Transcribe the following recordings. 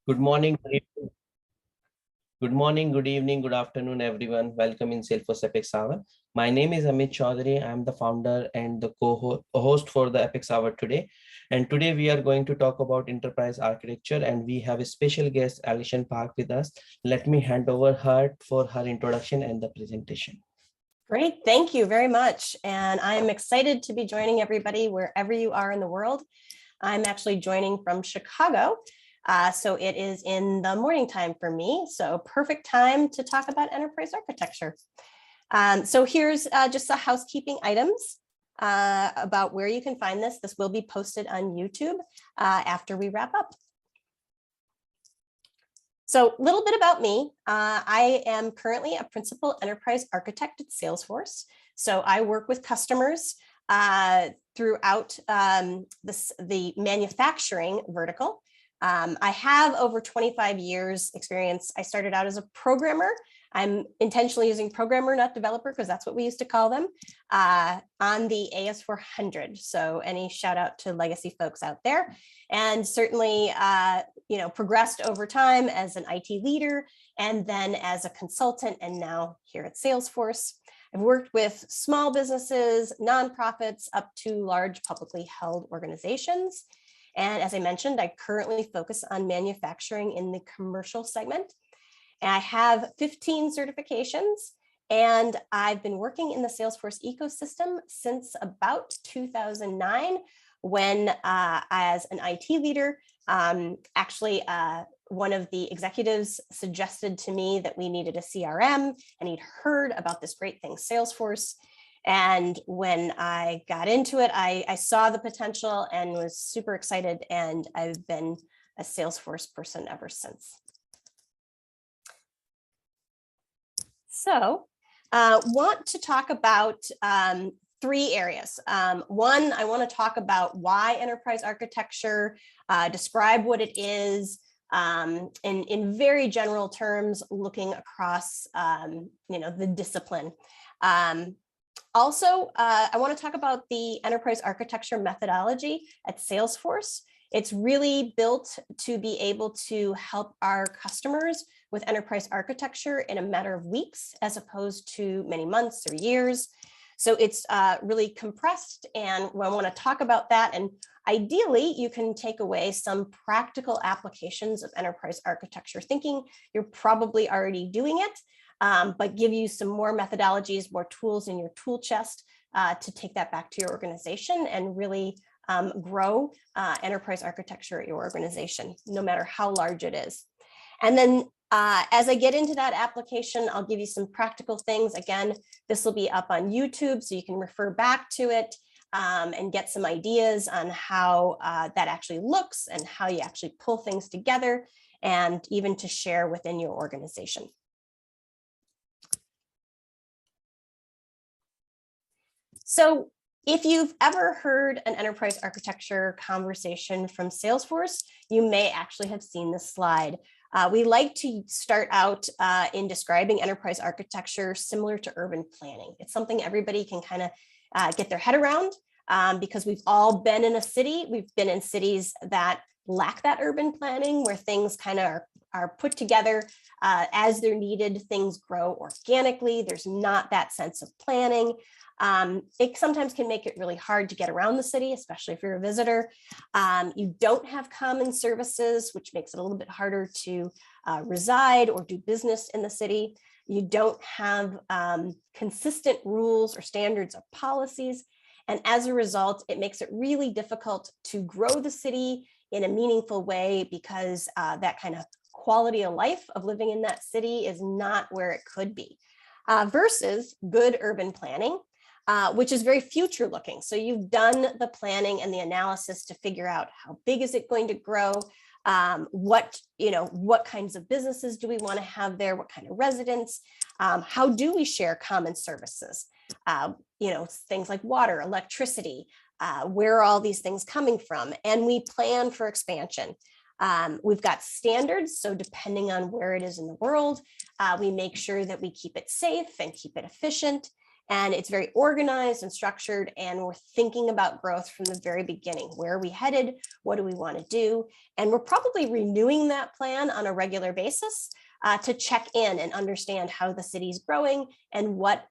Good morning, good morning, good evening, good afternoon, everyone. Welcome in Salesforce Epics Hour. My name is Amit Chaudhary. I'm the founder and the co-host for the Epics Hour today. And today we are going to talk about enterprise architecture, and we have a special guest, Alishan Park, with us. Let me hand over her for her introduction and the presentation. Great, thank you very much. And I'm excited to be joining everybody wherever you are in the world. I'm actually joining from Chicago. So it is in the morning time for me. So perfect time to talk about enterprise architecture. So here's just the housekeeping items about where you can find this. This will be posted on YouTube after we wrap up. So a little bit about me. I am currently a principal enterprise architect at Salesforce. So I work with customers throughout the manufacturing vertical. I have over 25 years experience. I started out as a programmer. I'm intentionally using programmer, not developer, because that's what we used to call them, on the AS400. So any shout out to legacy folks out there. And certainly, progressed over time as an IT leader, and then as a consultant, and now here at Salesforce. I've worked with small businesses, nonprofits, up to large publicly held organizations. And as I mentioned, I currently focus on manufacturing in the commercial segment. And I have 15 certifications, and I've been working in the Salesforce ecosystem since about 2009, when as an IT leader, one of the executives suggested to me that we needed a CRM, and he'd heard about this great thing, Salesforce. And when I got into it, I saw the potential and was super excited. And I've been a Salesforce person ever since. So want to talk about three areas. One, I want to talk about why enterprise architecture, describe what it is, in very general terms, looking across the discipline. Also, I want to talk about the enterprise architecture methodology at Salesforce. It's really built to be able to help our customers with enterprise architecture in a matter of weeks, as opposed to many months or years. So it's really compressed, and I want to talk about that. And ideally, you can take away some practical applications of enterprise architecture thinking. You're probably already doing it. But give you some more methodologies, more tools in your tool chest to take that back to your organization and really grow enterprise architecture at your organization, no matter how large it is. And then as I get into that application, I'll give you some practical things. Again, this will be up on YouTube, so you can refer back to it and get some ideas on how that actually looks and how you actually pull things together, and even to share within your organization. So if you've ever heard an enterprise architecture conversation from Salesforce, you may actually have seen this slide. We like to start out in describing enterprise architecture similar to urban planning. It's something everybody can kind of get their head around because we've all been in a city. We've been in cities that lack that urban planning, where things kind of are put together as they're needed. Things grow organically. There's not that sense of planning. It sometimes can make it really hard to get around the city, especially if you're a visitor. You don't have common services, which makes it a little bit harder to reside or do business in the city. You don't have consistent rules or standards or policies. And as a result, it makes it really difficult to grow the city in a meaningful way, because that kind of quality of life of living in that city is not where it could be. Versus good urban planning, which is very future looking. So you've done the planning and the analysis to figure out how big is it going to grow, what kinds of businesses do we want to have there, what kind of residents, how do we share common services, things like water, electricity, where are all these things coming from, and we plan for expansion. We've got standards, so depending on where it is in the world, we make sure that we keep it safe and keep it efficient. And it's very organized and structured, and we're thinking about growth from the very beginning. Where are we headed? What do we want to do? And we're probably renewing that plan on a regular basis to check in and understand how the city's growing and what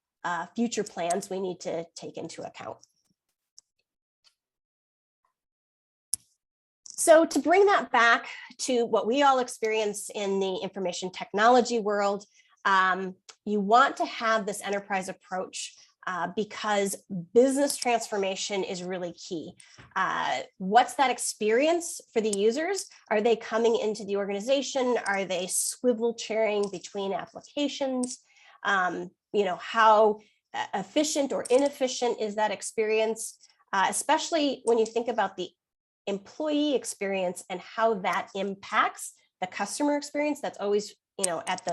future plans we need to take into account. So to bring that back to what we all experience in the information technology world, you want to have this enterprise approach because business transformation is really key. What's that experience for the users? Are they coming into the organization? Are they swivel chairing between applications? How efficient or inefficient is that experience? Especially when you think about the employee experience and how that impacts the customer experience. That's always, at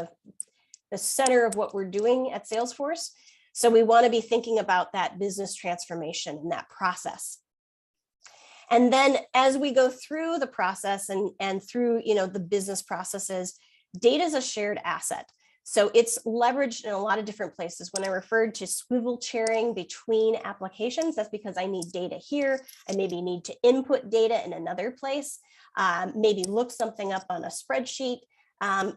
the center of what we're doing at Salesforce. So we want to be thinking about that business transformation and that process. And then as we go through the process and through, the business processes, data is a shared asset. So it's leveraged in a lot of different places. When I referred to swivel chairing between applications, that's because I need data here. I maybe need to input data in another place, maybe look something up on a spreadsheet.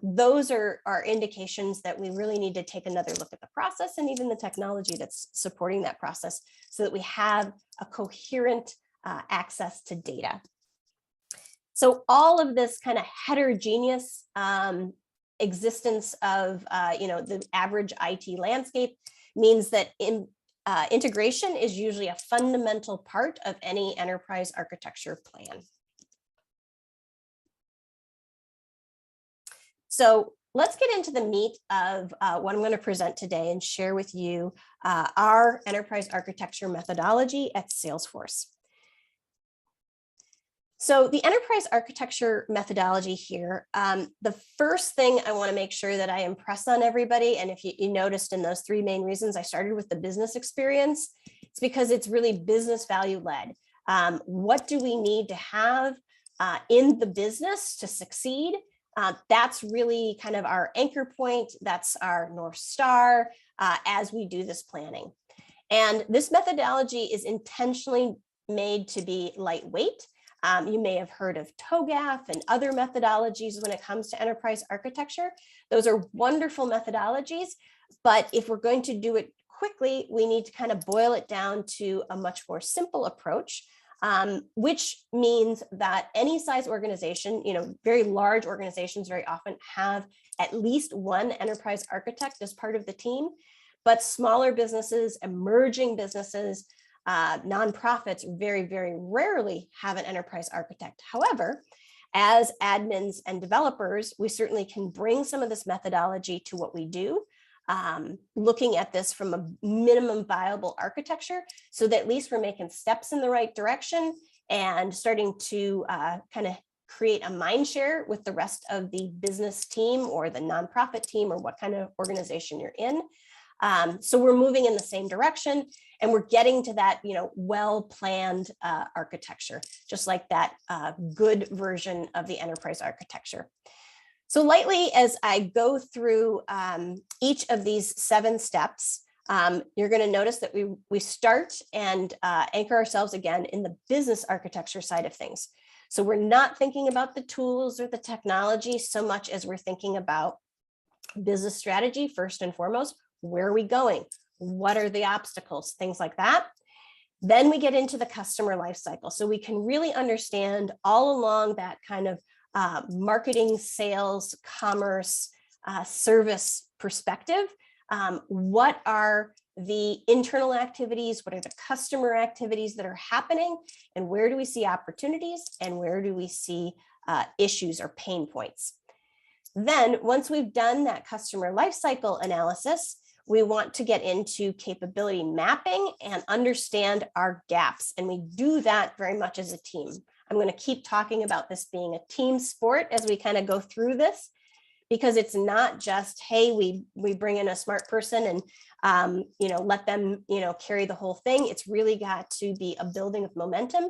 Those are indications that we really need to take another look at the process and even the technology that's supporting that process so that we have a coherent access to data. So all of this kind of heterogeneous existence of the average IT landscape means that integration is usually a fundamental part of any enterprise architecture plan. So let's get into the meat of what I'm going to present today and share with you our enterprise architecture methodology at Salesforce. So the enterprise architecture methodology here, the first thing I want to make sure that I impress on everybody, and if you noticed in those three main reasons, I started with the business experience, it's because it's really business value led. What do we need to have in the business to succeed? That's really kind of our anchor point. That's our North Star as we do this planning. And this methodology is intentionally made to be lightweight. You may have heard of TOGAF and other methodologies when it comes to enterprise architecture. Those are wonderful methodologies, but if we're going to do it quickly, we need to kind of boil it down to a much more simple approach, which means that any size organization, very large organizations very often have at least one enterprise architect as part of the team, but smaller businesses, emerging businesses, nonprofits very, very rarely have an enterprise architect. However, as admins and developers, we certainly can bring some of this methodology to what we do, looking at this from a minimum viable architecture so that at least we're making steps in the right direction and starting to kind of create a mind share with the rest of the business team or the nonprofit team or what kind of organization you're in. So we're moving in the same direction and we're getting to that, well-planned architecture, just like that good version of the enterprise architecture. So lightly, as I go through each of these 7 steps, you're going to notice that we start and anchor ourselves again in the business architecture side of things. So we're not thinking about the tools or the technology so much as we're thinking about business strategy first and foremost. Where are we going? What are the obstacles? Things like that. Then we get into the customer lifecycle. So we can really understand all along that kind of marketing, sales, commerce, service perspective. What are the internal activities? What are the customer activities that are happening? And where do we see opportunities? And where do we see issues or pain points? Then once we've done that customer lifecycle analysis, we want to get into capability mapping and understand our gaps. And we do that very much as a team. I'm going to keep talking about this being a team sport as we kind of go through this, because it's not just, hey, we bring in a smart person and let them carry the whole thing. It's really got to be a building of momentum,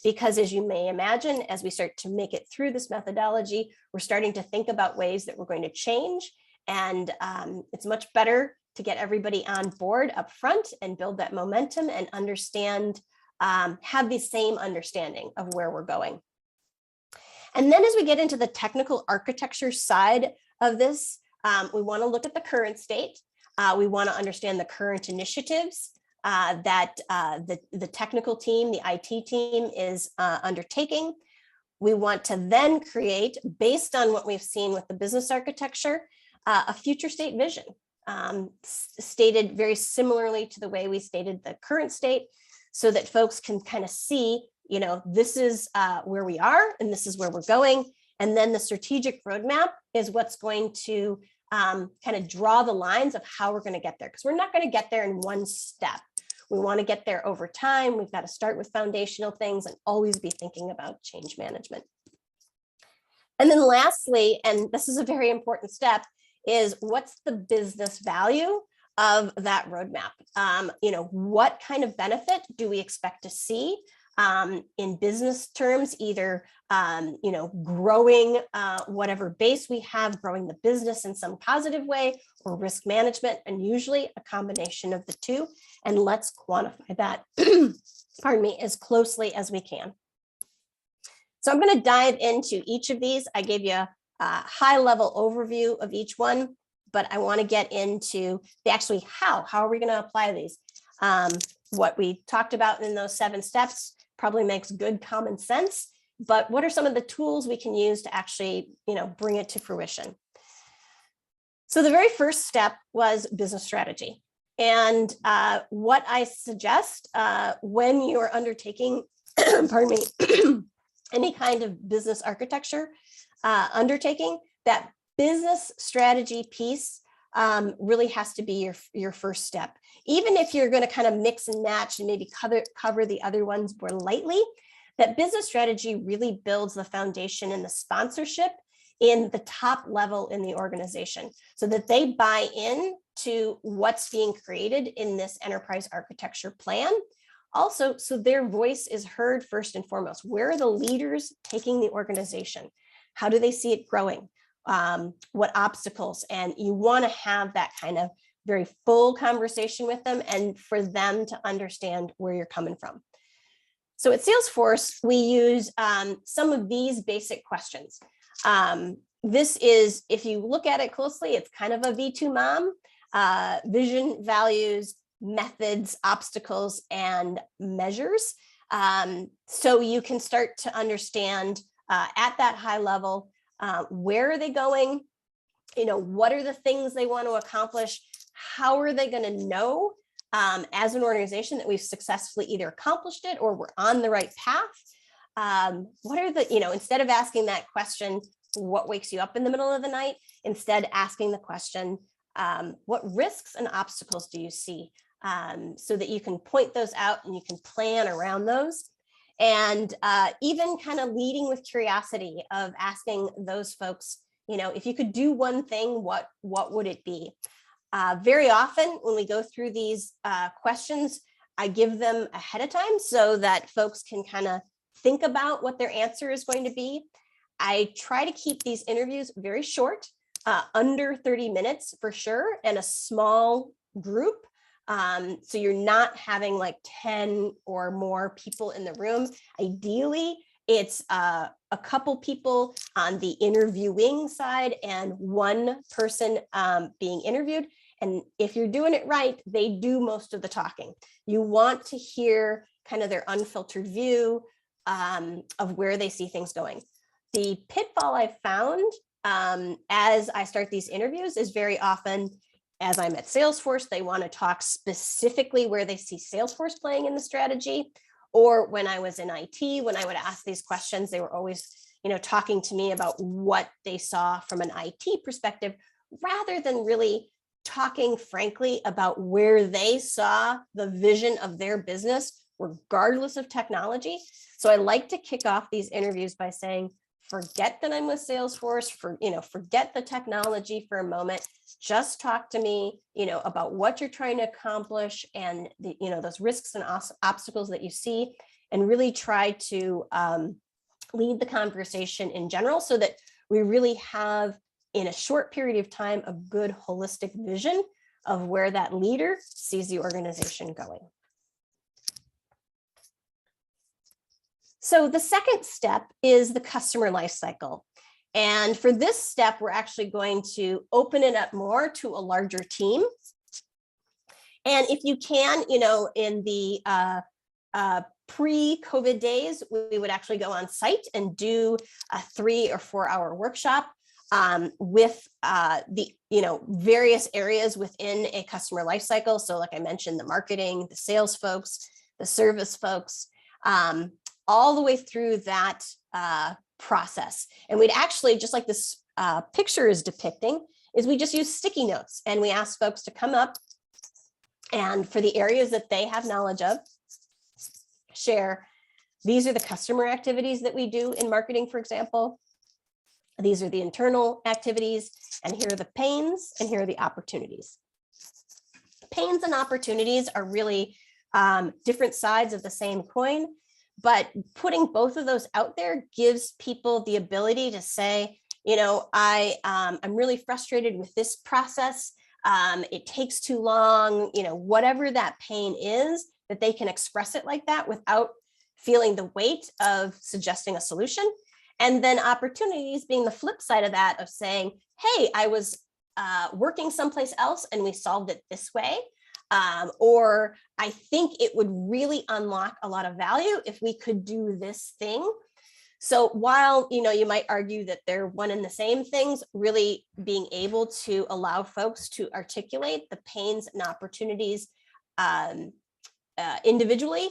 because as you may imagine, as we start to make it through this methodology, we're starting to think about ways that we're going to change. And it's much better to get everybody on board up front and build that momentum and understand, have the same understanding of where we're going. And then as we get into the technical architecture side of this, we want to look at the current state. We want to understand the current initiatives that the technical team, the IT team is undertaking. We want to then create, based on what we've seen with the business architecture, a future state vision, stated very similarly to the way we stated the current state, so that folks can kind of see, this is where we are and this is where we're going. And then the strategic roadmap is what's going to kind of draw the lines of how we're going to get there, because we're not going to get there in one step. We want to get there over time. We've got to start with foundational things and always be thinking about change management. And then lastly, and this is a very important step, is what's the business value of that roadmap? What kind of benefit do we expect to see in business terms, either growing whatever base we have, growing the business in some positive way, or risk management, and usually a combination of the two. And let's quantify that, pardon me, as closely as we can. So I'm going to dive into each of these. I gave you a high-level overview of each one, but I want to get into the actually how are we going to apply these? What we talked about in those 7 steps probably makes good common sense, but what are some of the tools we can use to actually, bring it to fruition? So the very first step was business strategy. And what I suggest when you're undertaking, pardon me, any kind of business architecture undertaking, that business strategy piece really has to be your first step. Even if you're going to kind of mix and match and maybe cover the other ones more lightly, that business strategy really builds the foundation and the sponsorship in the top level in the organization, so that they buy in to what's being created in this enterprise architecture plan. Also, so their voice is heard first and foremost. Where are the leaders taking the organization? How do they see it growing? What obstacles? And you want to have that kind of very full conversation with them, and for them to understand where you're coming from. So at Salesforce, we use some of these basic questions. This is, if you look at it closely, it's kind of a V2 MOM: vision, values, methods, obstacles, and measures. So you can start to understand at that high level, where are they going? What are the things they want to accomplish? How are they going to know as an organization that we've successfully either accomplished it or we're on the right path? What are the, instead of asking that question, what wakes you up in the middle of the night, instead asking the question, what risks and obstacles do you see? So that you can point those out and you can plan around those. And even kind of leading with curiosity of asking those folks, if you could do one thing, what would it be? Very often when we go through these questions, I give them ahead of time so that folks can kind of think about what their answer is going to be. I try to keep these interviews very short, under 30 minutes for sure, and a small group. So you're not having like 10 or more people in the room. Ideally, it's a couple people on the interviewing side and one person being interviewed. And if you're doing it right, they do most of the talking. You want to hear kind of their unfiltered view of where they see things going. The pitfall I've found as I start these interviews is very often, as I'm at Salesforce, they want to talk specifically where they see Salesforce playing in the strategy. Or when I was in IT, when I would ask these questions, they were always, talking to me about what they saw from an IT perspective, rather than really talking frankly about where they saw the vision of their business, regardless of technology. So I like to kick off these interviews by saying, forget that I'm with Salesforce, forget the technology for a moment. Just talk to me, about what you're trying to accomplish and those risks and obstacles that you see, and really try to lead the conversation in general, so that we really have, in a short period of time, a good holistic vision of where that leader sees the organization going. So the second step is the customer lifecycle. And for this step, we're actually going to open it up more to a larger team. And if you can, in the pre-COVID days, we would actually go on site and do a 3 or 4 hour workshop with the various areas within a customer lifecycle. So like I mentioned, the marketing, the sales folks, the service folks, all the way through that process. And we'd actually, just like this picture is depicting, is we just use sticky notes and we ask folks to come up and for the areas that they have knowledge of, share, these are the customer activities that we do in marketing, for example. These are the internal activities, and here are the pains, and here are the opportunities. Pains and opportunities are really different sides of the same coin, but putting both of those out there gives people the ability to say, I'm really frustrated with this process. It takes too long, whatever that pain is, that they can express it like that without feeling the weight of suggesting a solution. And then opportunities being the flip side of that, of saying, hey, I was working someplace else and we solved it this way. Or I think it would really unlock a lot of value if we could do this thing. So while, you might argue that they're one and the same things, really being able to allow folks to articulate the pains and opportunities individually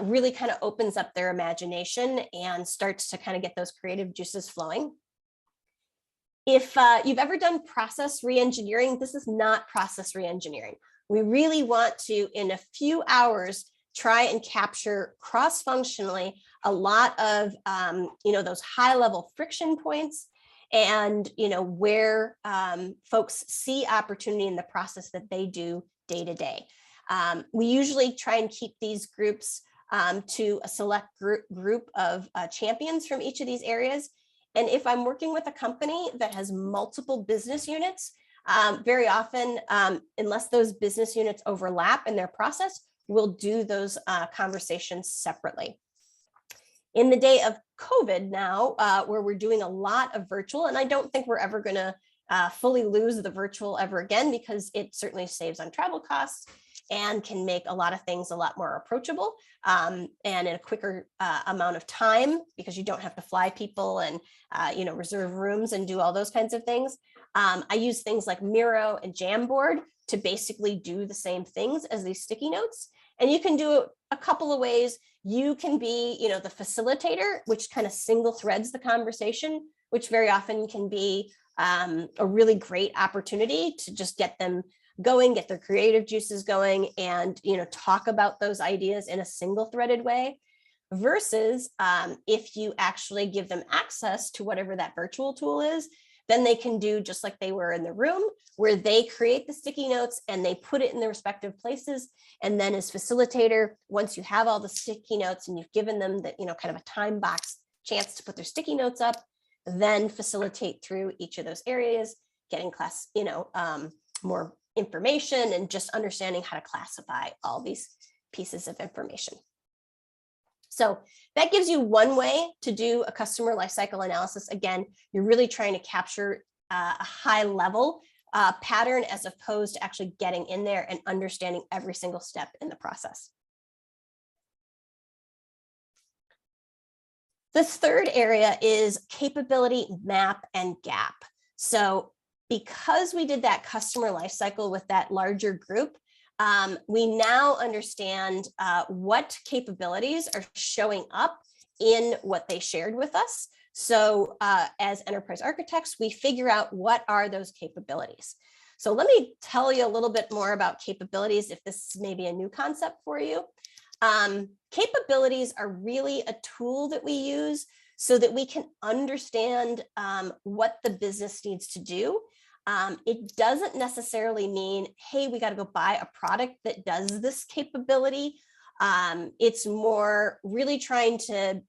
really kind of opens up their imagination and starts to kind of get those creative juices flowing. If you've ever done process reengineering, this is not process reengineering. We really want to, in a few hours, try and capture cross-functionally a lot of those high-level friction points and where folks see opportunity in the process that they do day to day. We usually try and keep these groups to a select group of champions from each of these areas. And if I'm working with a company that has multiple business units, very often, unless those business units overlap in their process, we'll do those conversations separately. In the day of COVID now, where we're doing a lot of virtual, and I don't think we're ever going to fully lose the virtual ever again, because it certainly saves on travel costs and can make a lot of things a lot more approachable and in a quicker amount of time, because you don't have to fly people and reserve rooms and do all those kinds of things. I use things like Miro and Jamboard to basically do the same things as these sticky notes. And you can do it a couple of ways. You can be, the facilitator, which kind of single threads the conversation, which very often can be a really great opportunity to just get them going, get their creative juices going, and talk about those ideas in a single threaded way. Versus if you actually give them access to whatever that virtual tool is, then they can do just like they were in the room, where they create the sticky notes and they put it in their respective places. And then as facilitator, once you have all the sticky notes and you've given them that, kind of a time box chance to put their sticky notes up, then facilitate through each of those areas, getting more information and just understanding how to classify all these pieces of information. So that gives you one way to do a customer lifecycle analysis. Again, you're really trying to capture a high level pattern, as opposed to actually getting in there and understanding every single step in the process. The third area is capability map and gap. So because we did that customer lifecycle with that larger group, we now understand what capabilities are showing up in what they shared with us. So as enterprise architects, we figure out what are those capabilities. So let me tell you a little bit more about capabilities, if this may be a new concept for you. Capabilities are really a tool that we use so that we can understand what the business needs to do. It doesn't necessarily mean, hey, we got to go buy a product that does this capability. It's more really trying to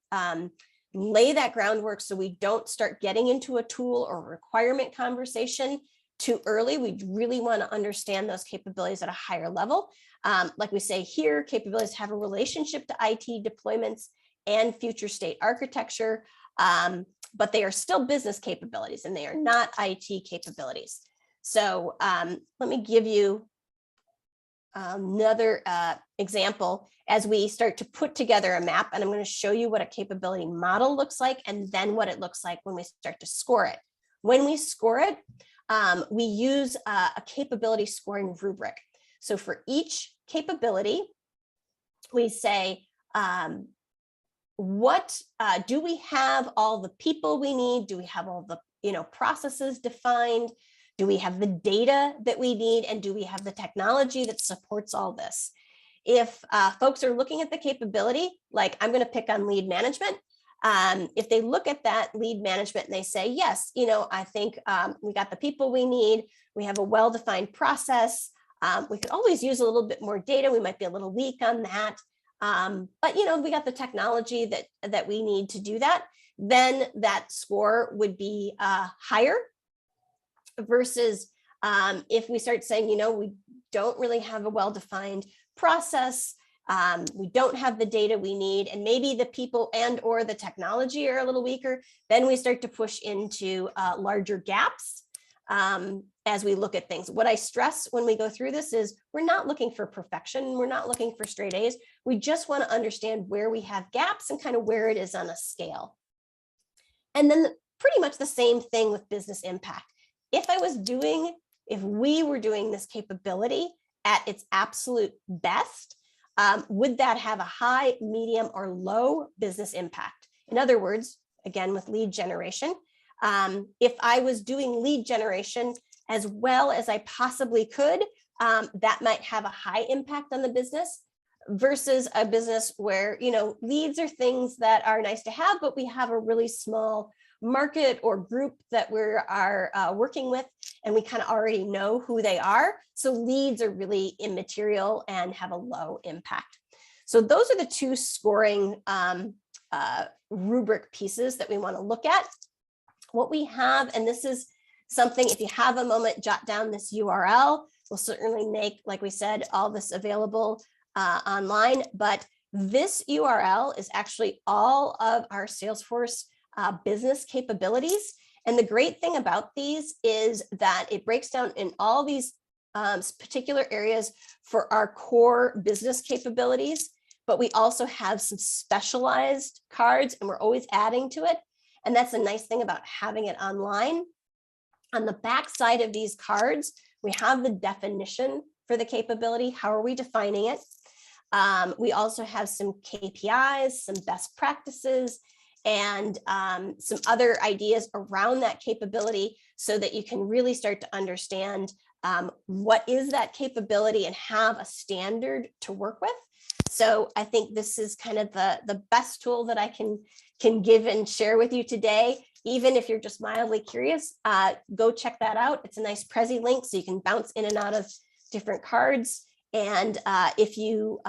lay that groundwork so we don't start getting into a tool or requirement conversation too early. We really want to understand those capabilities at a higher level. Like we say here, capabilities have a relationship to IT deployments and future state architecture, but they are still business capabilities and they are not IT capabilities. So let me give you another example as we start to put together a map, and I'm going to show you what a capability model looks like and then what it looks like when we start to score it. When we score it, we use a capability scoring rubric. So for each capability, we say, what do we have all the people we need? Do we have all the processes defined? Do we have the data that we need? And do we have the technology that supports all this? If folks are looking at the capability, like I'm going to pick on lead management, if they look at that lead management and they say, yes, I think we got the people we need, we have a well-defined process, we could always use a little bit more data, we might be a little weak on that, but we got the technology that we need to do that, then that score would be higher versus if we start saying, we don't really have a well-defined process, we don't have the data we need, and maybe the people and or the technology are a little weaker, then we start to push into larger gaps as we look at things. What I stress when we go through this is we're not looking for perfection. We're not looking for straight A's. We just want to understand where we have gaps and kind of where it is on a scale. And then pretty much the same thing with business impact. If we were doing this capability at its absolute best, would that have a high, medium, or low business impact? In other words, again, with lead generation, if I was doing lead generation as well as I possibly could, that might have a high impact on the business versus a business where, leads are things that are nice to have, but we have a really small market or group that we are working with, and we kind of already know who they are. So leads are really immaterial and have a low impact. So those are the two scoring rubric pieces that we want to look at. What we have, and this is something, if you have a moment, jot down this URL. We'll certainly make, like we said, all this available online, but this URL is actually all of our Salesforce business capabilities. And the great thing about these is that it breaks down in all these particular areas for our core business capabilities, but we also have some specialized cards and we're always adding to it. And that's a nice thing about having it online. On the back side of these cards, we have the definition for the capability. How are we defining it? We also have some KPIs, some best practices, and some other ideas around that capability so that you can really start to understand what is that capability and have a standard to work with. So I think this is kind of the best tool that I can give and share with you today. Even if you're just mildly curious, go check that out. It's a nice Prezi link, so you can bounce in and out of different cards. And if you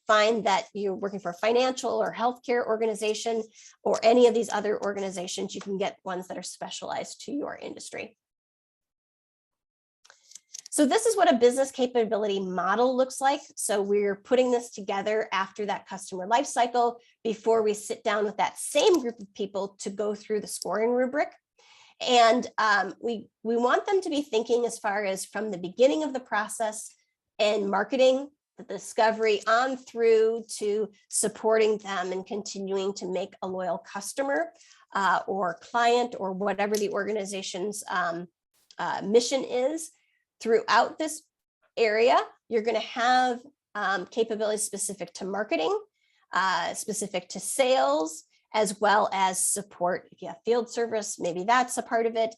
find that you're working for a financial or healthcare organization or any of these other organizations, you can get ones that are specialized to your industry. So this is what a business capability model looks like. So we're putting this together after that customer lifecycle before we sit down with that same group of people to go through the scoring rubric. And we want them to be thinking as far as from the beginning of the process and marketing, the discovery on through to supporting them and continuing to make a loyal customer or client or whatever the organization's mission is. Throughout this area, you're going to have capabilities specific to marketing, specific to sales, as well as support. If you have field service, maybe that's a part of it.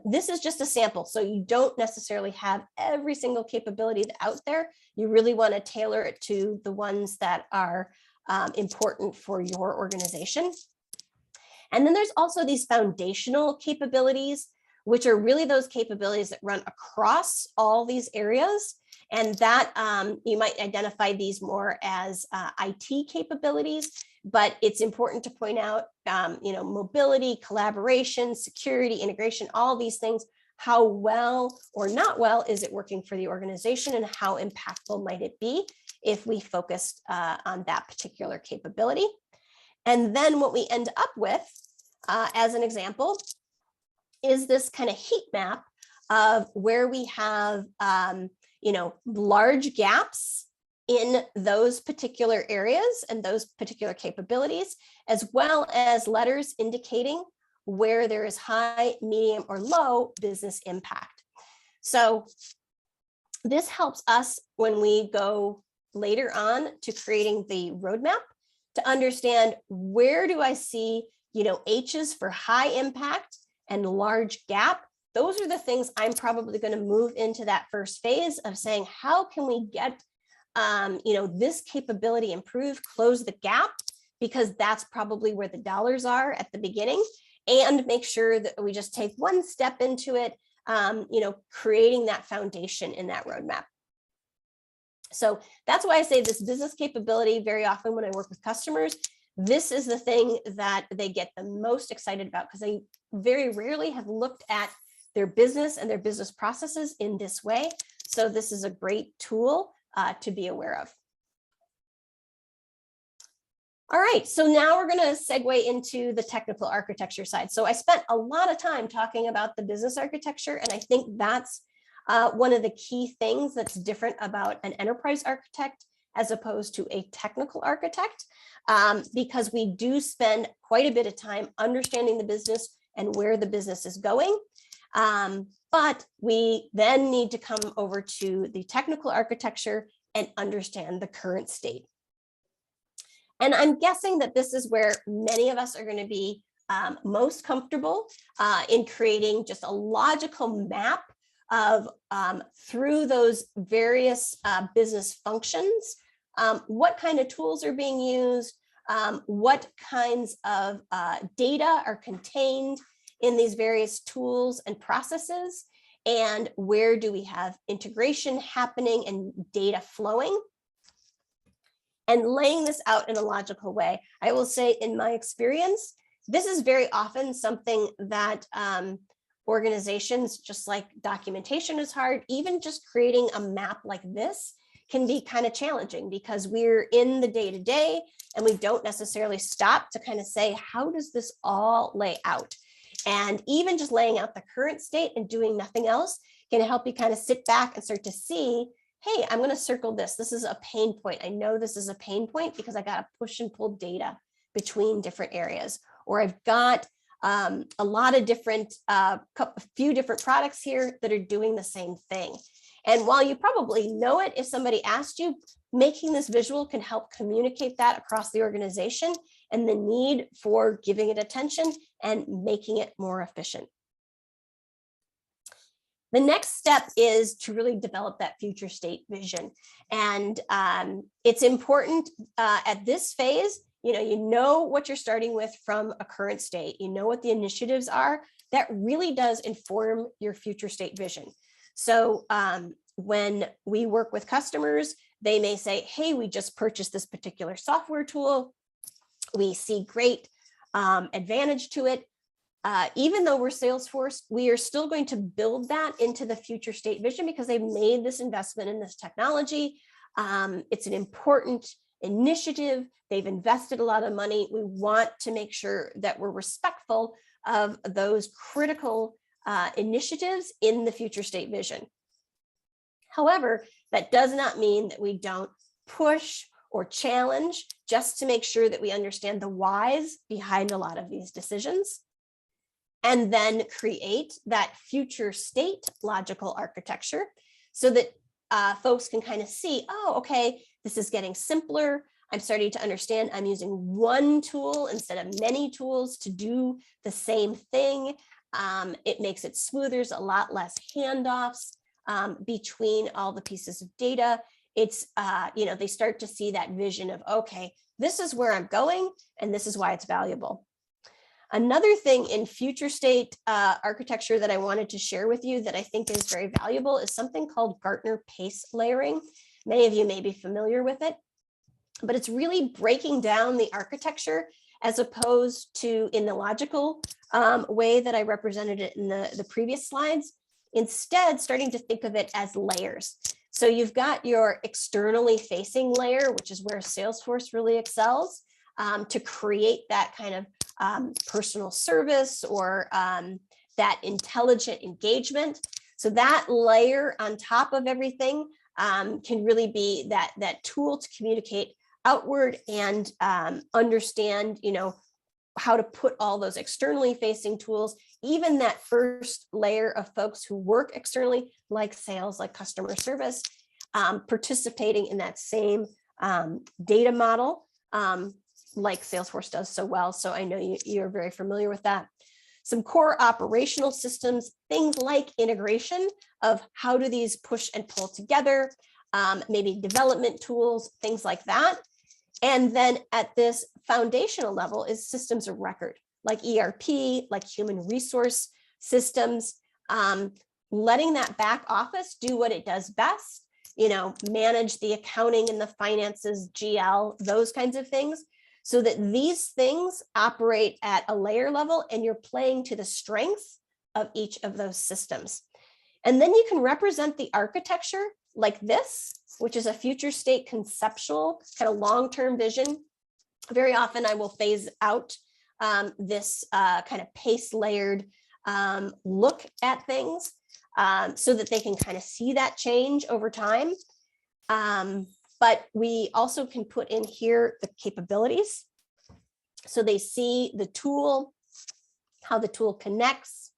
This is just a sample, so you don't necessarily have every single capability out there. You really want to tailor it to the ones that are important for your organization. And then there's also these foundational capabilities, which are really those capabilities that run across all these areas. And that you might identify these more as IT capabilities, but it's important to point out, mobility, collaboration, security, integration, all these things how well or not well is it working for the organization, and how impactful might it be if we focused on that particular capability. And then what we end up with, as an example, is this kind of heat map of where we have large gaps in those particular areas and those particular capabilities, as well as letters indicating where there is high, medium, or low business impact. So this helps us when we go later on to creating the roadmap to understand, where do I see, H's for high impact and large gap. Those are the things I'm probably going to move into that first phase of saying, how can we get this capability improved, close the gap, because that's probably where the dollars are at the beginning, and make sure that we just take one step into it, creating that foundation in that roadmap. So that's why I say this business capability, very often when I work with customers, this is the thing that they get the most excited about, because they very rarely have looked at their business and their business processes in this way. So this is a great tool to be aware of. All right, so now we're going to segue into the technical architecture side. So I spent a lot of time talking about the business architecture, and I think that's one of the key things that's different about an enterprise architect as opposed to a technical architect, because we do spend quite a bit of time understanding the business and where the business is going. But we then need to come over to the technical architecture and understand the current state. And I'm guessing that this is where many of us are going to be most comfortable in creating just a logical map of through those various business functions, what kind of tools are being used, what kinds of data are contained in these various tools and processes, and where do we have integration happening and data flowing, and laying this out in a logical way. I will say, in my experience, this is very often something that organizations, just like documentation is hard, even just creating a map like this can be kind of challenging, because we're in the day-to-day and we don't necessarily stop to kind of say, how does this all lay out? And even just laying out the current state and doing nothing else can help you kind of sit back and start to see, hey, I'm going to circle this. This is a pain point. I know this is a pain point because I got to push and pull data between different areas, or I've got a lot of different, a few different products here that are doing the same thing. And while you probably know it, if somebody asked you, making this visual can help communicate that across the organization and the need for giving it attention and making it more efficient. The next step is to really develop that future state vision. And it's important at this phase, you know what you're starting with from a current state, you know what the initiatives are. That really does inform your future state vision. So when we work with customers, they may say, hey, we just purchased this particular software tool. We see great advantage to it. Even though we're Salesforce, we are still going to build that into the future state vision because they've made this investment in this technology. It's an important initiative. They've invested a lot of money. We want to make sure that we're respectful of those critical initiatives in the future state vision. However, that does not mean that we don't push or challenge just to make sure that we understand the whys behind a lot of these decisions, and then create that future state logical architecture so that folks can kind of see, oh, okay, this is getting simpler. I'm starting to understand I'm using one tool instead of many tools to do the same thing. It makes it smoother. There's a lot less handoffs between all the pieces of data. It's, they start to see that vision of, okay, this is where I'm going and this is why it's valuable. Another thing in future state architecture that I wanted to share with you that I think is very valuable is something called Gartner pace layering. Many of you may be familiar with it, but it's really breaking down the architecture as opposed to in the logical way that I represented it in the previous slides. instead starting to think of it as layers. So you've got your externally facing layer, which is where Salesforce really excels, to create that kind of personal service or that intelligent engagement. So that layer on top of everything can really be that tool to communicate outward and understand, how to put all those externally facing tools, even that first layer of folks who work externally, like sales, like customer service, participating in that same data model, like Salesforce does so well. So I know you're very familiar with that. Some core operational systems, things like integration of how do these push and pull together, maybe development tools, things like that. And then at this foundational level is systems of record, like ERP, like human resource systems, letting that back office do what it does best, manage the accounting and the finances, GL, those kinds of things, so that these things operate at a layer level and you're playing to the strengths of each of those systems. And then you can represent the architecture like this, which is a future state conceptual kind of long-term vision. Very often I will phase out this kind of pace layered look at things so that they can kind of see that change over time. But we also can put in here the capabilities. So they see the tool, how the tool connects,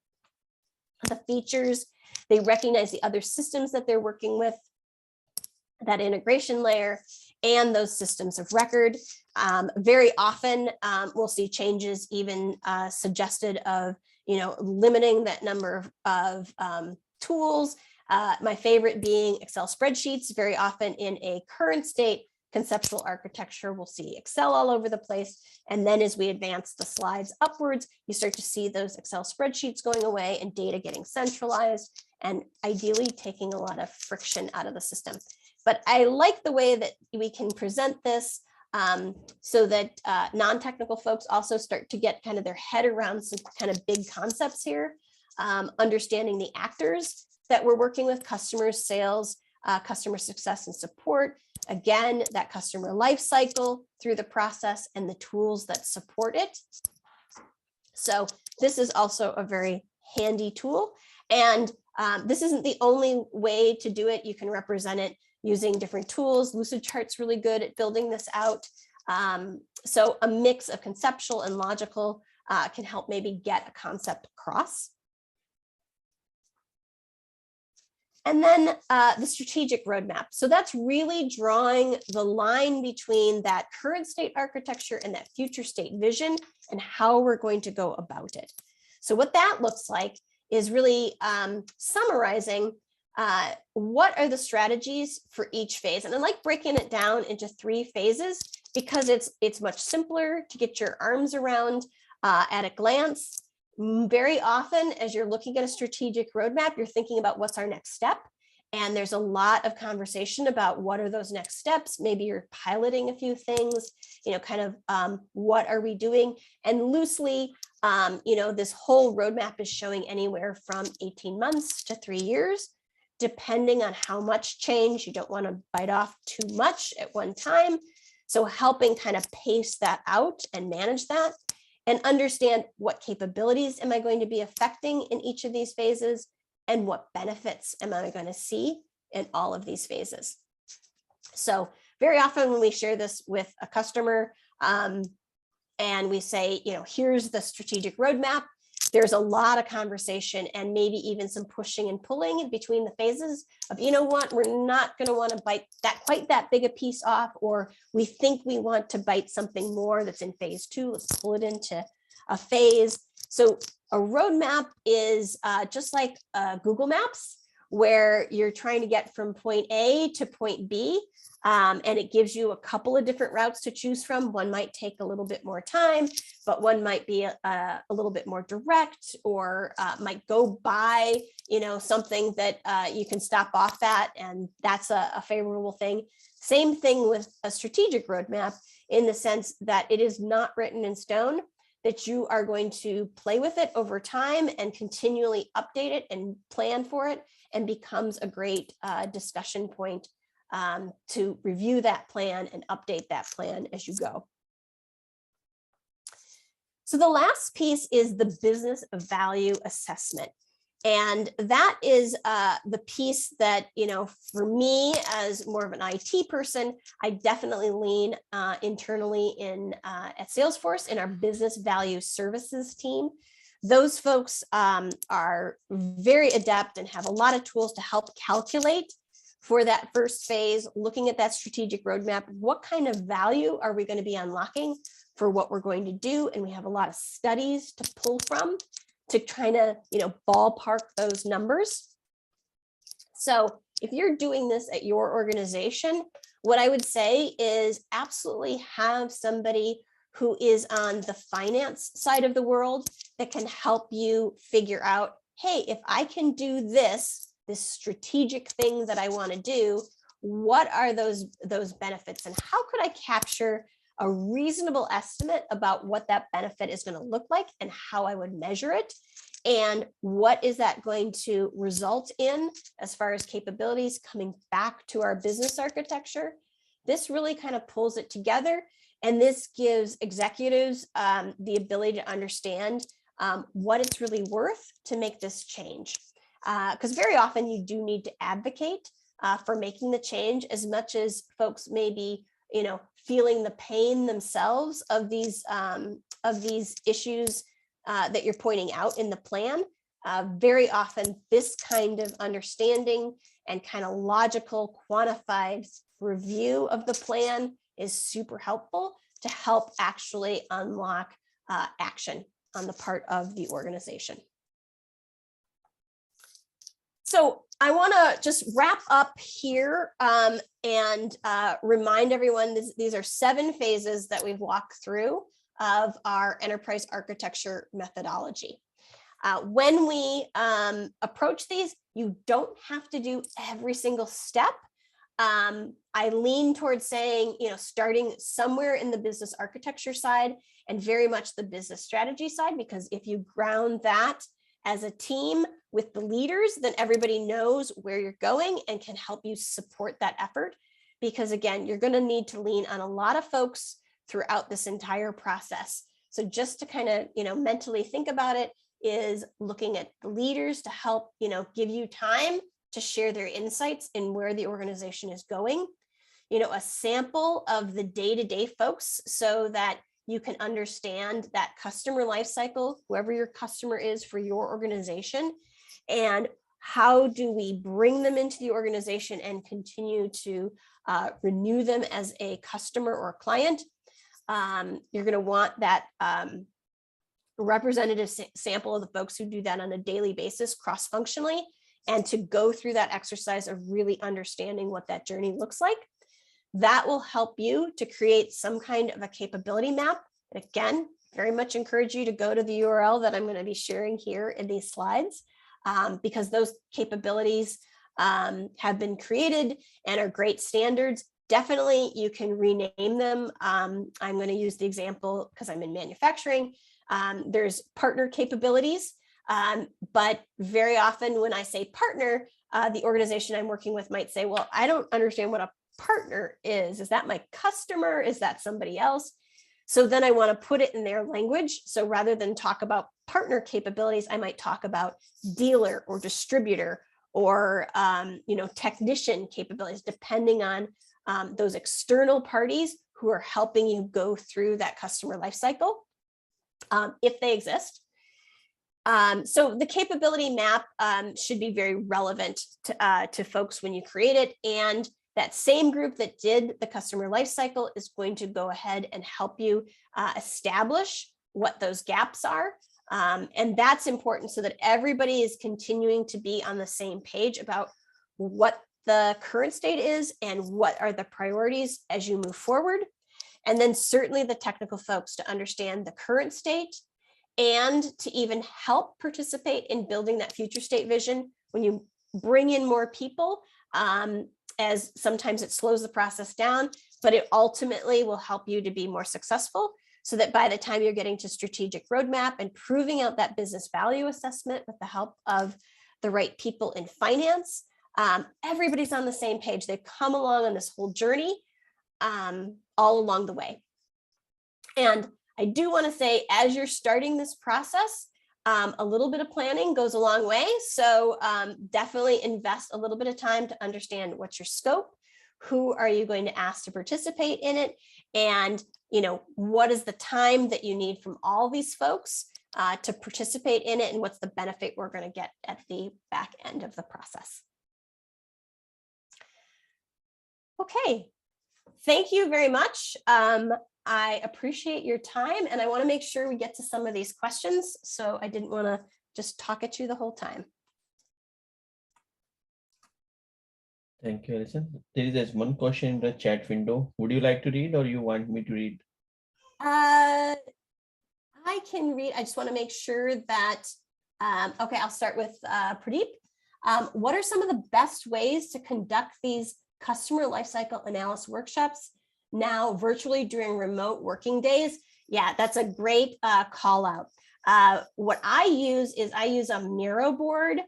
the features. They recognize the other systems that they're working with, that integration layer, and those systems of record. Very often we'll see changes even suggested of, limiting that number of tools. My favorite being Excel spreadsheets. Very often in a current state conceptual architecture, we'll see Excel all over the place. And then as we advance the slides upwards, you start to see those Excel spreadsheets going away and data getting centralized and ideally taking a lot of friction out of the system. But I like the way that we can present this so that non-technical folks also start to get kind of their head around some kind of big concepts here, understanding the actors that we're working with, customers, sales, customer success and support. Again, that customer life cycle through the process and the tools that support it. So this is also a very handy tool. And this isn't the only way to do it. You can represent it using different tools. Lucidchart's really good at building this out. So a mix of conceptual and logical can help maybe get a concept across. And then the strategic roadmap. So that's really drawing the line between that current state architecture and that future state vision and how we're going to go about it. So what that looks like is really summarizing what are the strategies for each phase. And I like breaking it down into 3 phases because it's much simpler to get your arms around at a glance. Very often, as you're looking at a strategic roadmap, you're thinking about what's our next step. And there's a lot of conversation about what are those next steps. Maybe you're piloting a few things, kind of what are we doing? And loosely, this whole roadmap is showing anywhere from 18 months to 3 years, depending on how much change. You don't want to bite off too much at one time. So helping kind of pace that out and manage that, and understand what capabilities am I going to be affecting in each of these phases, and what benefits am I going to see in all of these phases. So very often when we share this with a customer and we say, here's the strategic roadmap, there's a lot of conversation and maybe even some pushing and pulling in between the phases of, we're not going to want to bite quite that big a piece off, or we think we want to bite something more that's in phase 2. Let's pull it into a phase. So a roadmap is just like Google Maps, where you're trying to get from point A to point B. And it gives you a couple of different routes to choose from. One might take a little bit more time, but one might be a little bit more direct, or might go by, something that you can stop off at, and that's a favorable thing. Same thing with a strategic roadmap, in the sense that it is not written in stone. that you are going to play with it over time and continually update it and plan for it, and becomes a great discussion point to review that plan and update that plan as you go. So the last piece is the business value assessment. And that is the piece that, for me as more of an IT person, I definitely lean internally at Salesforce in our business value services team. Those folks are very adept and have a lot of tools to help calculate for that first phase, looking at that strategic roadmap. What kind of value are we going to be unlocking for what we're going to do? And we have a lot of studies to pull from to try to, ballpark those numbers. So if you're doing this at your organization, what I would say is absolutely have somebody who is on the finance side of the world that can help you figure out, hey, if I can do this strategic thing that I want to do, what are those benefits, and how could I capture a reasonable estimate about what that benefit is going to look like and how I would measure it, and what is that going to result in as far as capabilities coming back to our business architecture. This really kind of pulls it together, and this gives executives the ability to understand what it's really worth to make this change. Because very often you do need to advocate for making the change, as much as folks may be, feeling the pain themselves of these issues that you're pointing out in the plan. Very often this kind of understanding and kind of logical, quantified review of the plan is super helpful to help actually unlock action on the part of the organization. So I want to just wrap up here and remind everyone these are 7 phases that we've walked through of our enterprise architecture methodology. When we approach these, you don't have to do every single step. I lean towards saying, starting somewhere in the business architecture side and very much the business strategy side, because if you ground that as a team with the leaders, then everybody knows where you're going and can help you support that effort. Because again, you're going to need to lean on a lot of folks throughout this entire process. So just to kind of, mentally think about it, is looking at the leaders to help, give you time to share their insights in where the organization is going, a sample of the day-to-day folks so that you can understand that customer lifecycle, whoever your customer is for your organization, and how do we bring them into the organization and continue to renew them as a customer or a client. You're going to want that representative sample of the folks who do that on a daily basis cross-functionally, and to go through that exercise of really understanding what that journey looks like. That will help you to create some kind of a capability map. Again, very much encourage you to go to the URL that I'm going to be sharing here in these slides, because those capabilities have been created and are great standards. Definitely, you can rename them. I'm going to use the example because I'm in manufacturing. There's partner capabilities, but very often when I say partner, the organization I'm working with might say, well, I don't understand what a partner is. Is that my customer? Is that somebody else? So then I want to put it in their language. So rather than talk about partner capabilities, I might talk about dealer or distributor or technician capabilities, depending on those external parties who are helping you go through that customer lifecycle, if they exist. So the capability map should be very relevant to folks when you create it. And that same group that did the customer lifecycle is going to go ahead and help you establish what those gaps are. And that's important so that everybody is continuing to be on the same page about what the current state is and what are the priorities as you move forward. And then certainly the technical folks to understand the current state and to even help participate in building that future state vision. When you bring in more people, as sometimes it slows the process down, but it ultimately will help you to be more successful. so that by the time you're getting to strategic roadmap and proving out that business value assessment with the help of the right people in finance, everybody's on the same page. They've come along on this whole journey all along the way. And I do want to say, as you're starting this process, a little bit of planning goes a long way. So definitely invest a little bit of time to understand what's your scope, who are you going to ask to participate in it, and what is the time that you need from all these folks to participate in it, and what's the benefit we're going to get at the back end of the process. Okay, thank you very much. I appreciate your time, and I want to make sure we get to some of these questions. So I didn't want to just talk at you the whole time. Thank you, Alison. There's one question in the chat window. Would you like to read, or you want me to read? I can read. I just want to make sure that, okay, I'll start with Pradeep. What are some of the best ways to conduct these customer lifecycle analysis workshops now virtually during remote working days? Yeah, that's a great call out. What I use is I use a Miro board.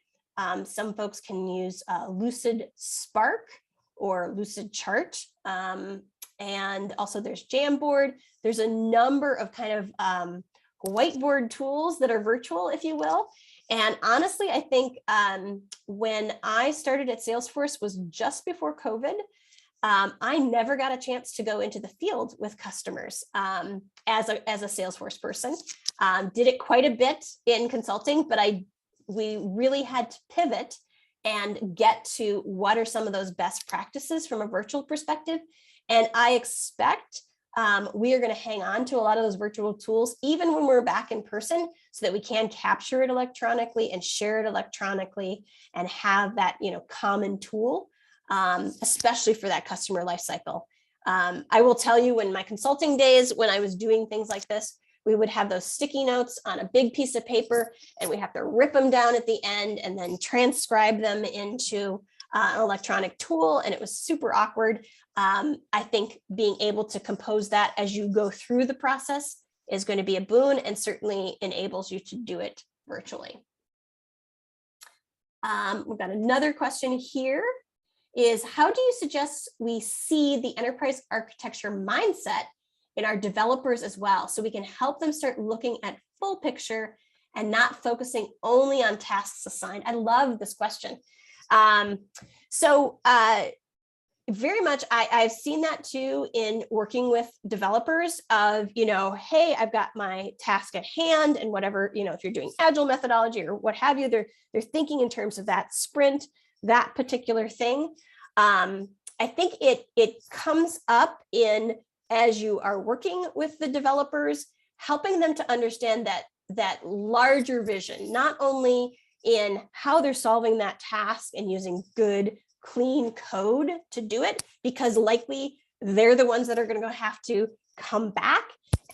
Some folks can use Lucid Spark or Lucid Chart. And also there's Jamboard. There's a number of kind of whiteboard tools that are virtual, if you will. And honestly, I think when I started at Salesforce was just before COVID. I never got a chance to go into the field with customers as a Salesforce person. Did it quite a bit in consulting, but we really had to pivot and get to what are some of those best practices from a virtual perspective. And I expect we are going to hang on to a lot of those virtual tools, even when we're back in person, so that we can capture it electronically and share it electronically and have that common tool. Especially for that customer lifecycle. I will tell you, in my consulting days, when I was doing things like this, we would have those sticky notes on a big piece of paper, and we have to rip them down at the end and then transcribe them into an electronic tool. And it was super awkward. I think being able to compose that as you go through the process is going to be a boon, and certainly enables you to do it virtually. We've got another question here. Is how do you suggest we see the enterprise architecture mindset in our developers as well, so we can help them start looking at full picture and not focusing only on tasks assigned? I love this question. Very much, I've seen that too in working with developers of, hey, I've got my task at hand, and whatever, if you're doing agile methodology or what have you, they're thinking in terms of that sprint, that particular thing. I think it comes up in, as you are working with the developers, helping them to understand that larger vision, not only in how they're solving that task and using good, clean code to do it, because likely they're the ones that are going to have to come back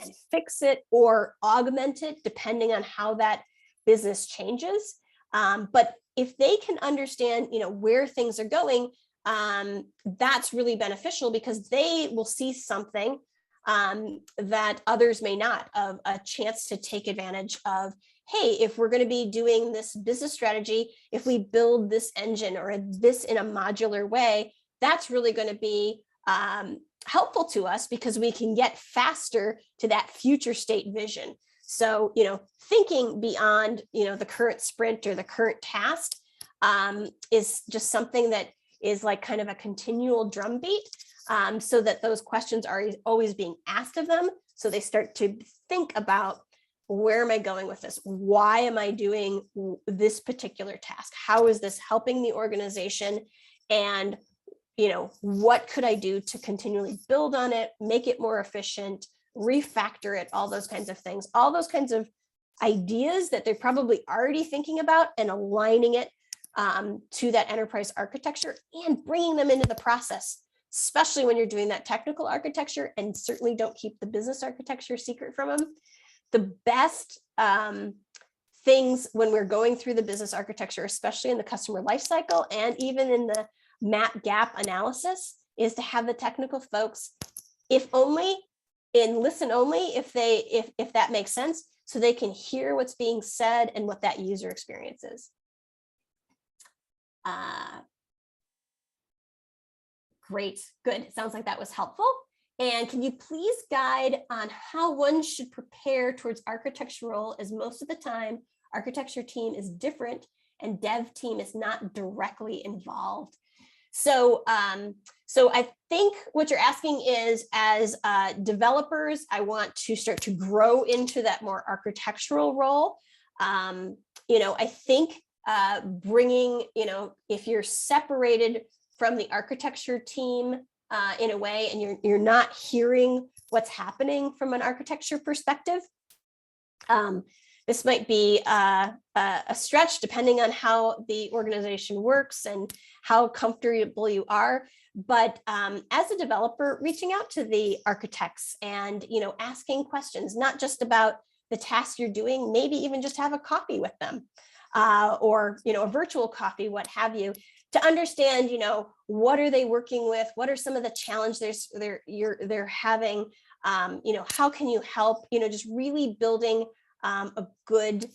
and fix it or augment it, depending on how that business changes. But if they can understand, where things are going, that's really beneficial, because they will see something that others may not, of a chance to take advantage of, hey, if we're going to be doing this business strategy, if we build this engine or this in a modular way, that's really going to be helpful to us, because we can get faster to that future state vision. So, thinking beyond, the current sprint or the current task is just something that is like kind of a continual drumbeat, so that those questions are always being asked of them. So they start to think about, where am I going with this? Why am I doing this particular task? How is this helping the organization? And, what could I do to continually build on it, make it more efficient, refactor it, all those kinds of things, all those kinds of ideas that they're probably already thinking about, and aligning it to that enterprise architecture and bringing them into the process, especially when you're doing that technical architecture, and certainly don't keep the business architecture secret from them. The best things when we're going through the business architecture, especially in the customer lifecycle and even in the map gap analysis, is to have the technical folks, if only in listen only if that makes sense, so they can hear what's being said and what that user experience is. Great, good. It sounds like that was helpful. And can you please guide on how one should prepare towards architectural, as most of the time architecture team is different and dev team is not directly involved? So, so I think what you're asking is, as developers, I want to start to grow into that more architectural role. I think bringing, if you're separated from the architecture team in a way, and you're not hearing what's happening from an architecture perspective, this might be a stretch depending on how the organization works and how comfortable you are. But as a developer, reaching out to the architects and asking questions, not just about the task you're doing, maybe even just have a coffee with them, or a virtual coffee, what have you, to understand what are they working with, what are some of the challenges they're having, how can you help, just really building a good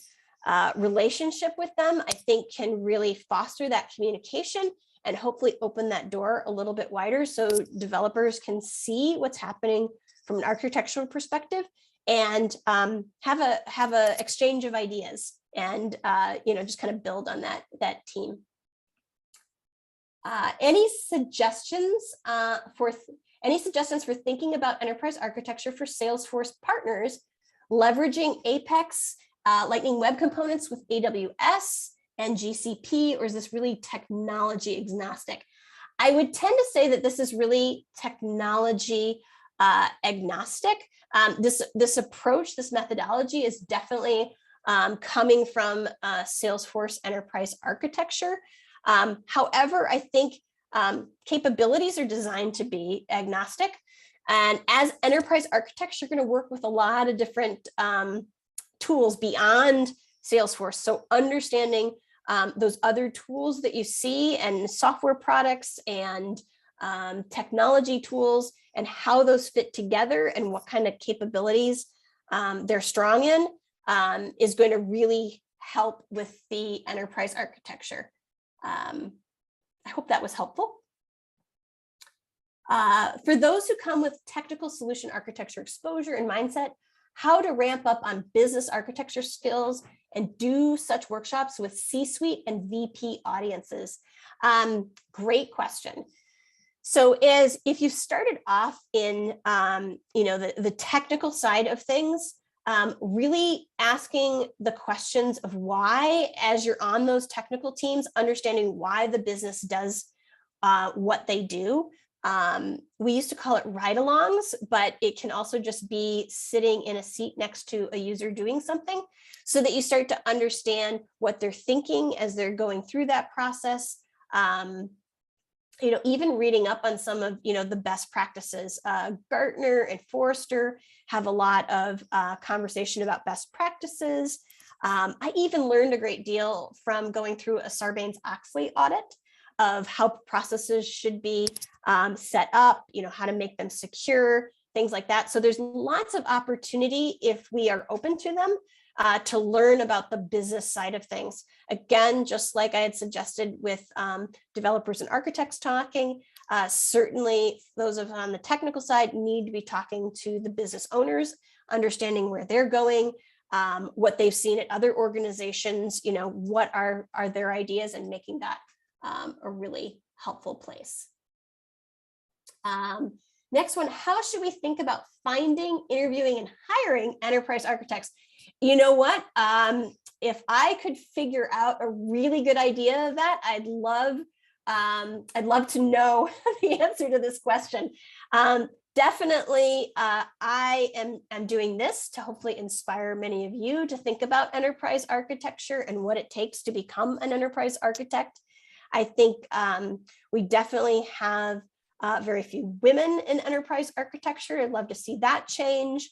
relationship with them, I think can really foster that communication and hopefully open that door a little bit wider so developers can see what's happening from an architectural perspective and have a exchange of ideas and just kind of build on that team. Any suggestions for thinking about enterprise architecture for Salesforce partners leveraging Apex Lightning Web Components with AWS and GCP, or is this really technology agnostic? I would tend to say that this is really technology agnostic. This approach, this methodology is definitely coming from Salesforce enterprise architecture. However, I think capabilities are designed to be agnostic. And as enterprise architects, you're going to work with a lot of different tools beyond Salesforce. So understanding those other tools that you see and software products and technology tools and how those fit together and what kind of capabilities they're strong in is going to really help with the enterprise architecture. I hope that was helpful. For those who come with technical solution architecture exposure and mindset, how to ramp up on business architecture skills and do such workshops with C-suite and VP audiences. Great question. So if you started off in the technical side of things, really asking the questions of why, as you're on those technical teams, understanding why the business does what they do. We used to call it ride-alongs, but it can also just be sitting in a seat next to a user doing something, so that you start to understand what they're thinking as they're going through that process. Even reading up on some of the best practices. Gartner and Forrester have a lot of conversation about best practices. I even learned a great deal from going through a Sarbanes-Oxley audit of how processes should be set up, how to make them secure, things like that. So there's lots of opportunity if we are open to them to learn about the business side of things. Again, just like I had suggested with developers and architects talking, certainly those of us on the technical side need to be talking to the business owners, understanding where they're going, what they've seen at other organizations, what are their ideas, and making that a really helpful place. Next one, how should we think about finding, interviewing, and hiring enterprise architects? You know what? If I could figure out a really good idea of that, I'd love to know the answer to this question. Definitely, I am doing this to hopefully inspire many of you to think about enterprise architecture and what it takes to become an enterprise architect. I think we definitely have very few women in enterprise architecture. I'd love to see that change.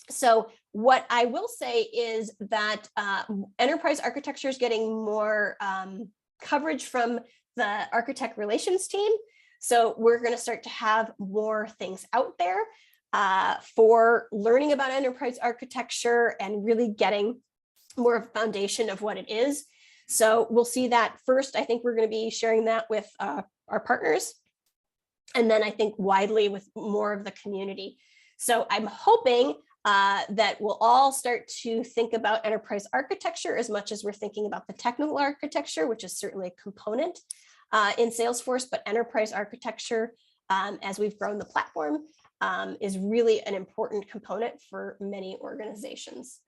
So what I will say is that enterprise architecture is getting more coverage from the architect relations team. So we're going to start to have more things out there for learning about enterprise architecture and really getting more of a foundation of what it is. So we'll see that first. I think we're going to be sharing that with our partners, and then I think widely with more of the community. So I'm hoping that we'll all start to think about enterprise architecture as much as we're thinking about the technical architecture, which is certainly a component in Salesforce, but enterprise architecture, as we've grown the platform, is really an important component for many organizations.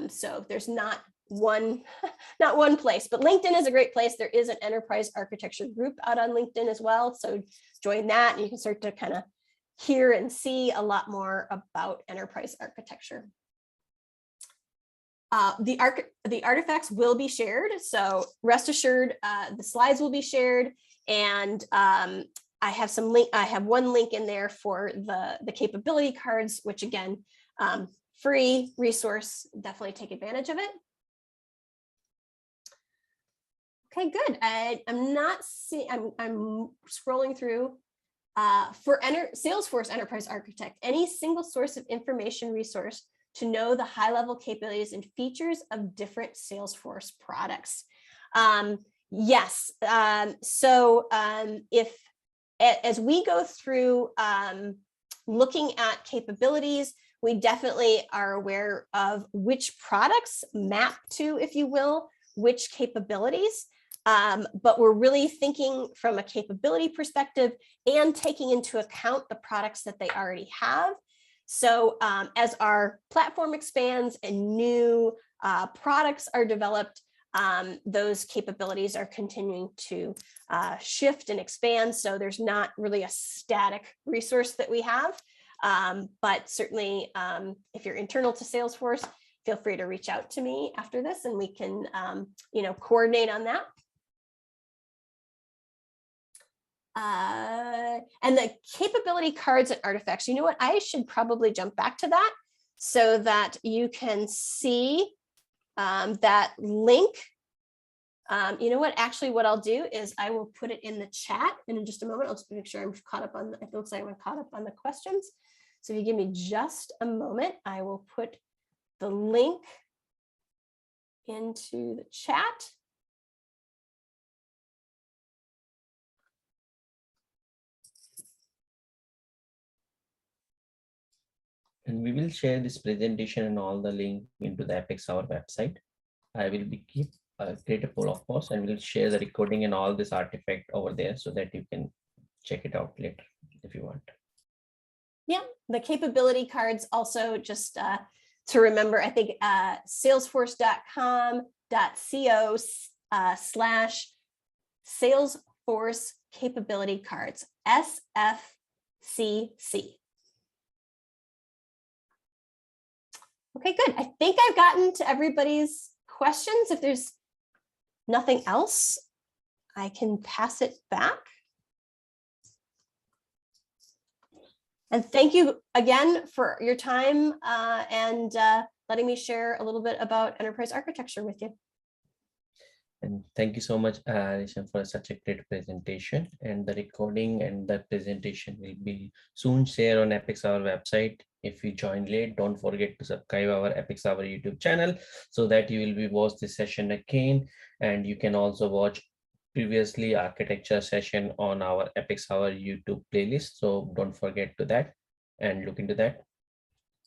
So there's not one place, but LinkedIn is a great place. There is an enterprise architecture group out on LinkedIn as well. So join that and you can start to kind of hear and see a lot more about enterprise architecture. The artifacts will be shared. So rest assured, the slides will be shared. And I have one link in there for the capability cards, which again, free resource, definitely take advantage of it. Okay, good. I'm not seeing, I'm scrolling through. For Salesforce Enterprise Architect, any single source of information resource to know the high-level capabilities and features of different Salesforce products. Yes. If as we go through looking at capabilities, we definitely are aware of which products map to, if you will, which capabilities. But we're really thinking from a capability perspective and taking into account the products that they already have. So as our platform expands and new products are developed, those capabilities are continuing to shift and expand. So there's not really a static resource that we have. But certainly, if you're internal to Salesforce, feel free to reach out to me after this and we can coordinate on that. And the capability cards and artifacts, you know what, I should probably jump back to that so that you can see that link. You know what, actually what I'll do is I will put it in the chat, and in just a moment, I'll just make sure I'm caught up on, it looks like I'm caught up on the questions. So if you give me just a moment, I will put the link into the chat. And we will share this presentation and all the link into the Apex Hour website. I will create a poll, of course, and we'll share the recording and all this artifact over there so that you can check it out later if you want. Yeah, the capability cards also just to remember, I think salesforce.com.co/Salesforce capability cards, SFCC. Okay, good. I think I've gotten to everybody's questions. If there's nothing else, I can pass it back. And thank you again for your time and letting me share a little bit about enterprise architecture with you. And thank you so much, Risha, for such a great presentation. And the recording and the presentation will be soon shared on Apex Hour website. If you join late, don't forget to subscribe our Apex Hour YouTube channel so that you will be watch this session again. And you can also watch previously architecture session on our Apex Hour YouTube playlist. So don't forget to that and look into that.